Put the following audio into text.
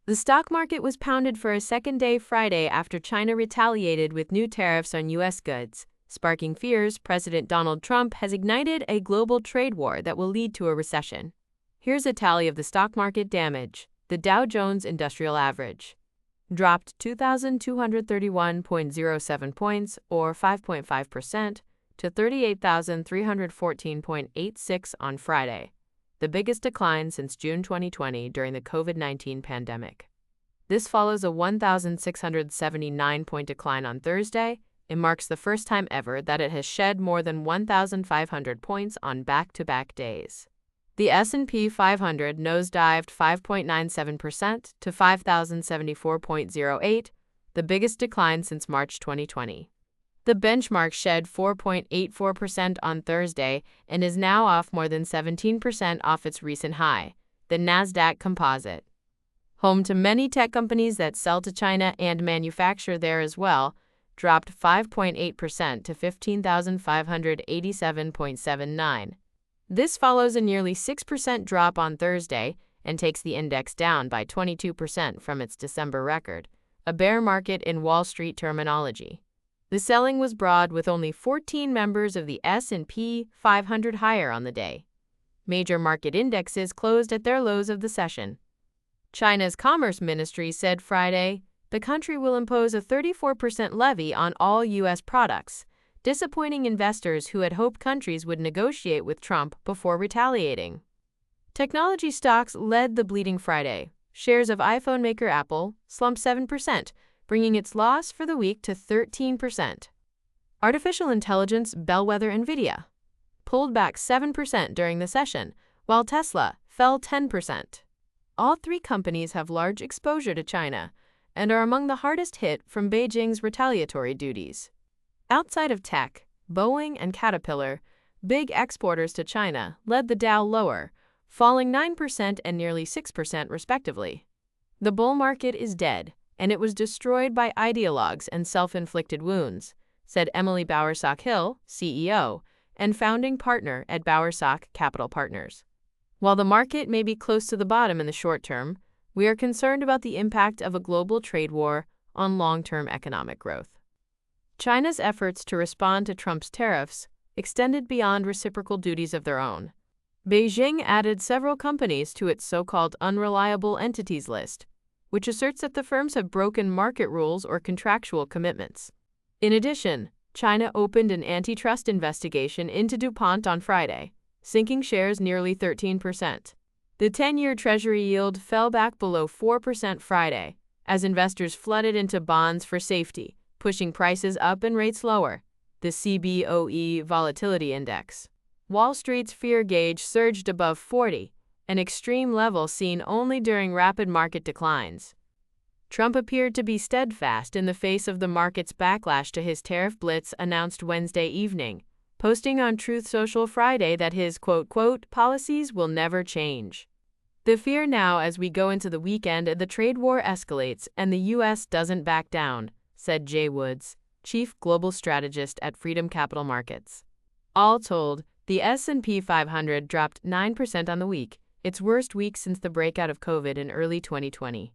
The stock market was pounded for a second day Friday after China retaliated with new tariffs on U.S. goods, sparking fears President Donald Trump has ignited a global trade war that will lead to a recession. Here's a tally of the stock market damage. The Dow Jones Industrial Average dropped 2,231.07 points, or 5.5%, to 38,314.86 on Friday, the biggest decline since June 2020 during the COVID-19 pandemic. This follows a 1,679-point decline on Thursday. It marks the first time ever that it has shed more than 1,500 points on back-to-back days. The S&P 500 nosedived 5.97% to 5,074.08, the biggest decline since March 2020. The benchmark shed 4.84% on Thursday and is now off more than 17% off its recent high, the Nasdaq Composite. Home to many tech companies that sell to China and manufacture there as well, dropped 5.8% to 15,587.79. This follows a nearly 6% drop on Thursday and takes the index down by 22% from its December record, a bear market in Wall Street terminology. The selling was broad, with only 14 members of the S&P 500 higher on the day. Major market indexes closed at their lows of the session. China's Commerce Ministry said Friday the country will impose a 34% levy on all U.S. products, disappointing investors who had hoped countries would negotiate with Trump before retaliating. Technology stocks led the bleeding Friday. Shares of iPhone maker Apple slumped 7%, bringing its loss for the week to 13%. Artificial intelligence bellwether NVIDIA pulled back 7% during the session, while Tesla fell 10%. All three companies have large exposure to China and are among the hardest hit from Beijing's retaliatory duties. Outside of tech, Boeing and Caterpillar, big exporters to China, led the Dow lower, falling 9% and nearly 6% respectively. The bull market is dead, and it was destroyed by ideologues and self-inflicted wounds, said Emily Bowersock-Hill, CEO, and founding partner at Bowersock Capital Partners. While the market may be close to the bottom in the short term, we are concerned about the impact of a global trade war on long-term economic growth. China's efforts to respond to Trump's tariffs extended beyond reciprocal duties of their own. Beijing added several companies to its so-called unreliable entities list, which asserts that the firms have broken market rules or contractual commitments. In addition, China opened an antitrust investigation into DuPont on Friday, sinking shares nearly 13%. The 10-year Treasury yield fell back below 4% Friday, as investors flooded into bonds for safety, pushing prices up and rates lower. The CBOE Volatility Index, Wall Street's fear gauge, surged above 40, an extreme level seen only during rapid market declines. Trump appeared to be steadfast in the face of the market's backlash to his tariff blitz announced Wednesday evening, posting on Truth Social Friday that his quote, policies will never change. The fear now as we go into the weekend the trade war escalates and the U.S. doesn't back down, said Jay Woods, chief global strategist at Freedom Capital Markets. All told, the S&P 500 dropped 9% on the week, its worst week since the breakout of COVID in early 2020.